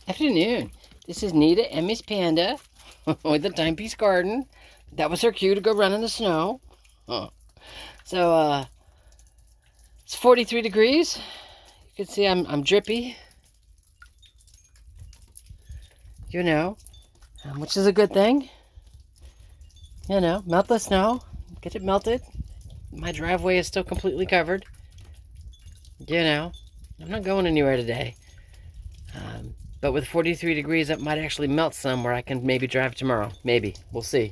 Afternoon. This is Nita and Miss Panda with the Timepiece Garden. That was her cue to go run in the snow. Huh. So, it's 43 degrees. You can see I'm drippy. Which is a good thing. Melt the snow. Get it melted. My driveway is still completely covered. I'm not going anywhere today. But with 43 degrees, that might actually melt some where I can maybe drive tomorrow. Maybe. We'll see.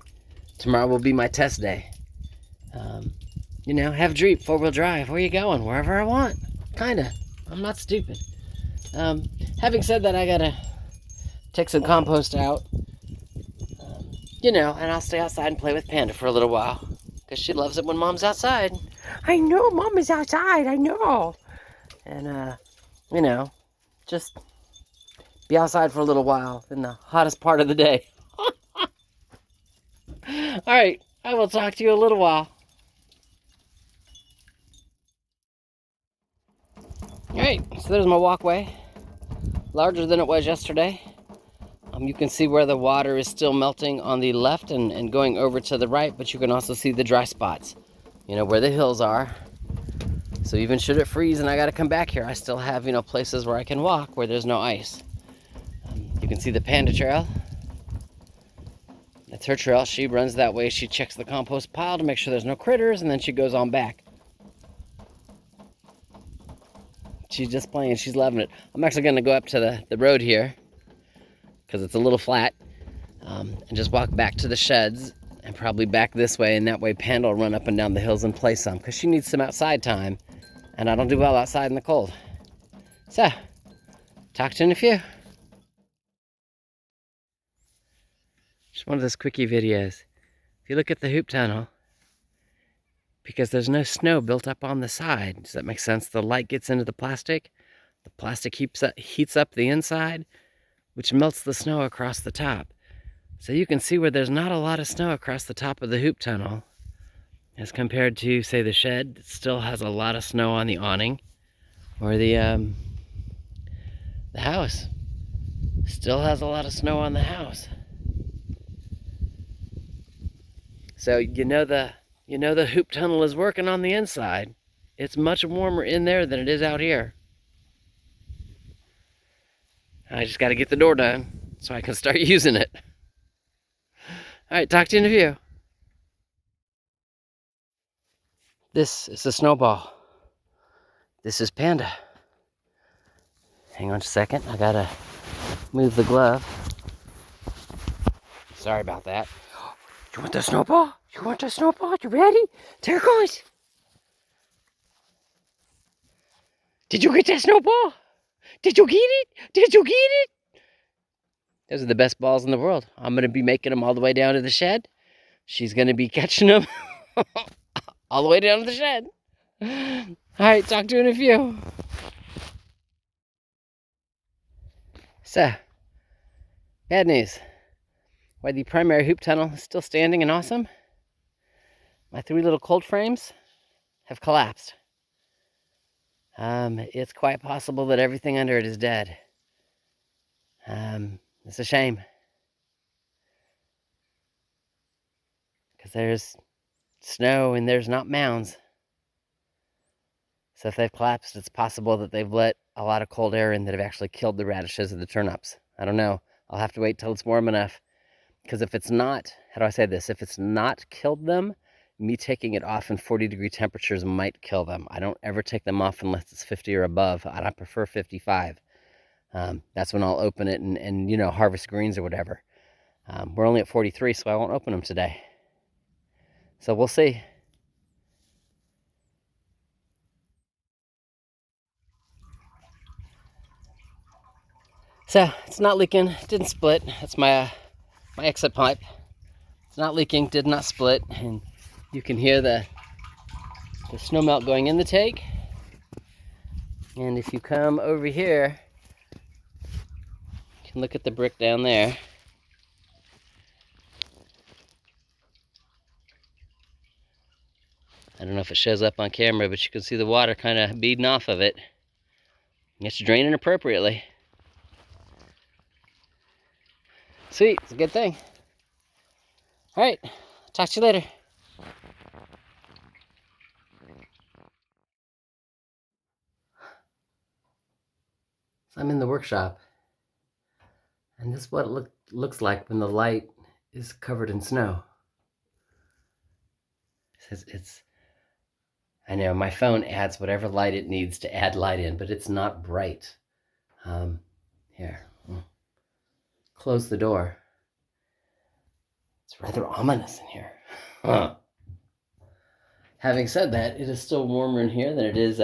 Tomorrow will be my test day. Have Jeep, 4-wheel drive. Where you going? Wherever I want. Kinda. I'm not stupid. Having said that, I gotta take some compost out. And I'll stay outside and play with Panda for a little while. Because she loves it when Mom's outside. I know Mom is outside, I know. And, just be outside for a little while in the hottest part of the day. Alright, I will talk to you a little while. Alright, so there's my walkway. Larger than it was yesterday. You can see where the water is still melting on the left and going over to the right, but you can also see the dry spots, where the hills are. So even should it freeze and I gotta come back here, I still have, places where I can walk where there's no ice. You can see the Panda trail. That's her trail. She runs that way. She checks the compost pile to make sure there's no critters, and then she goes on back. She's just playing. She's loving it. I'm actually going to go up to the road here because it's a little flat, and just walk back to the sheds and probably back this way, and that way Panda will run up and down the hills and play some because she needs some outside time, and I don't do well outside in the cold. So, talk to you in a few. Just one of those quickie videos. If you look at the hoop tunnel, because there's no snow built up on the side, does that make sense? The light gets into the plastic heats up the inside, which melts the snow across the top. So you can see where there's not a lot of snow across the top of the hoop tunnel as compared to, say, the shed that still has a lot of snow on the awning, or the house still has a lot of snow on the house. So the hoop tunnel is working on the inside. It's much warmer in there than it is out here. I just got to get the door done so I can start using it. All right, talk to you in a few. This is a snowball. This is Panda. Hang on a second. I got to move the glove. Sorry about that. You want the snowball? You want the snowball? You ready? There it goes. Did you get that snowball? Did you get it? Did you get it? Those are the best balls in the world. I'm going to be making them all the way down to the shed. She's going to be catching them all the way down to the shed. All right, talk to you in a few. So, bad news. While the primary hoop tunnel is still standing and awesome, my 3 little cold frames have collapsed. It's quite possible that everything under it is dead. It's a shame. Because there's snow and there's not mounds. So if they've collapsed, it's possible that they've let a lot of cold air in that have actually killed the radishes or the turnips. I don't know. I'll have to wait till it's warm enough. Because if it's not, how do I say this? If it's not killed them, me taking it off in 40-degree temperatures might kill them. I don't ever take them off unless it's 50 or above. I prefer 55. That's when I'll open it and harvest greens or whatever. We're only at 43, so I won't open them today. So we'll see. So it's not leaking. It didn't split. That's my exit pipe. It's not leaking. Did not split. And you can hear the snow melt going in the tank. And if you come over here, you can look at the brick down there. I don't know if it shows up on camera, but you can see the water kind of beading off of it. It's draining appropriately. Sweet, it's a good thing. All right, talk to you later. So I'm in the workshop, and this is what it looks like when the light is covered in snow. I know my phone adds whatever light it needs to add light in, but it's not bright. Here, close the door. It's rather ominous in here. Huh. Having said that, it is still warmer in here than it is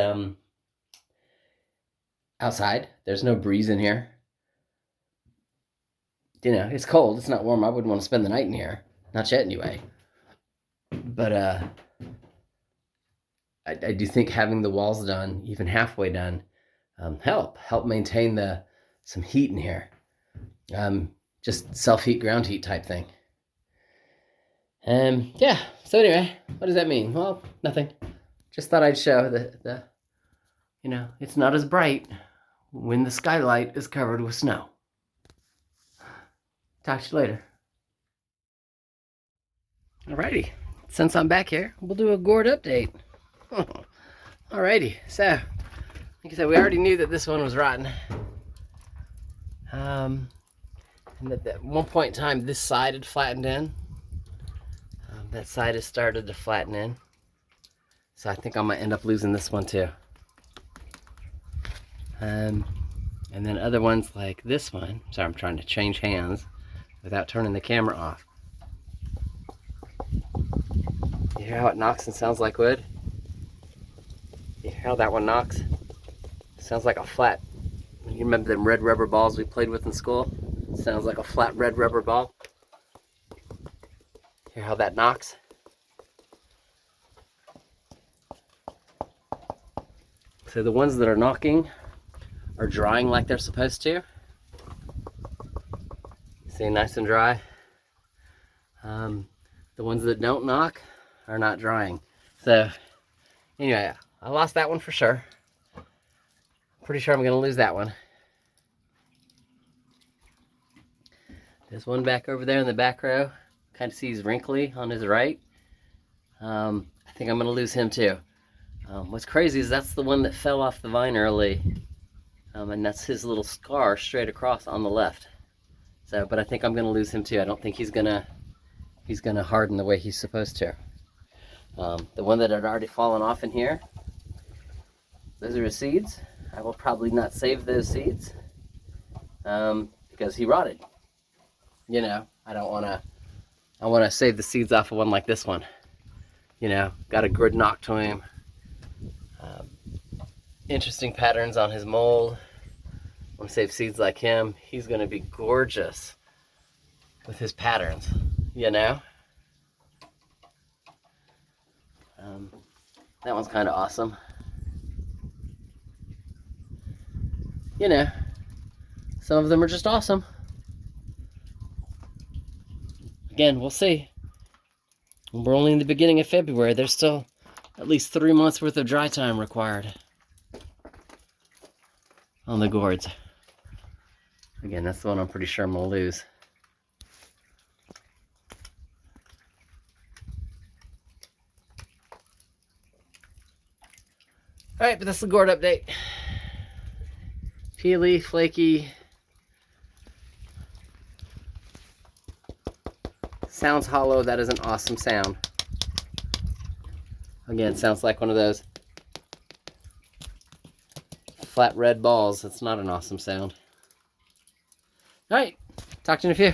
outside. There's no breeze in here. You know, it's cold. It's not warm. I wouldn't want to spend the night in here. Not yet, anyway. But I do think having the walls done, even halfway done, help maintain some heat in here. Just self-heat, ground heat type thing. Yeah. So anyway, what does that mean? Well, nothing. Just thought I'd show the you know, it's not as bright when the skylight is covered with snow. Talk to you later. Alrighty, since I'm back here, we'll do a gourd update. Alrighty, so, like I said, we already knew that this one was rotten. And that at one point in time, this side had flattened in. That side has started to flatten in. So I think I might end up losing this one too. And then other ones like this one. Sorry, I'm trying to change hands without turning the camera off. You hear how it knocks and sounds like wood? You hear how that one knocks? It sounds like a flat. You remember them red rubber balls we played with in school? It sounds like a flat red rubber ball. Hear how that knocks? So the ones that are knocking are drying like they're supposed to. See, nice and dry. The ones that don't knock are not drying. So anyway, I lost that one for sure. Pretty sure I'm gonna lose that one. There's one back over there in the back row. Kind of sees wrinkly on his right. I think I'm gonna lose him too. What's crazy is that's the one that fell off the vine early. And that's his little scar straight across on the left. So, but I think I'm gonna lose him too. I don't think he's gonna harden the way he's supposed to. The one that had already fallen off in here, those are his seeds. I will probably not save those seeds because he rotted. You know, I want to save the seeds off of one like this one. You know, got a good knock to him. Interesting patterns on his mold. I want to save seeds like him. He's going to be gorgeous with his patterns, you know? That one's kind of awesome. You know, some of them are just awesome. Again, we'll see. We're only in the beginning of February. There's still at least 3 months worth of dry time required on the gourds. Again, that's the one I'm pretty sure I'm gonna lose. All right, but that's the gourd update. Peely, flaky. Sounds hollow. That is an awesome sound. Again, sounds like one of those flat red balls. That's not an awesome sound. All right, talk to you in a few.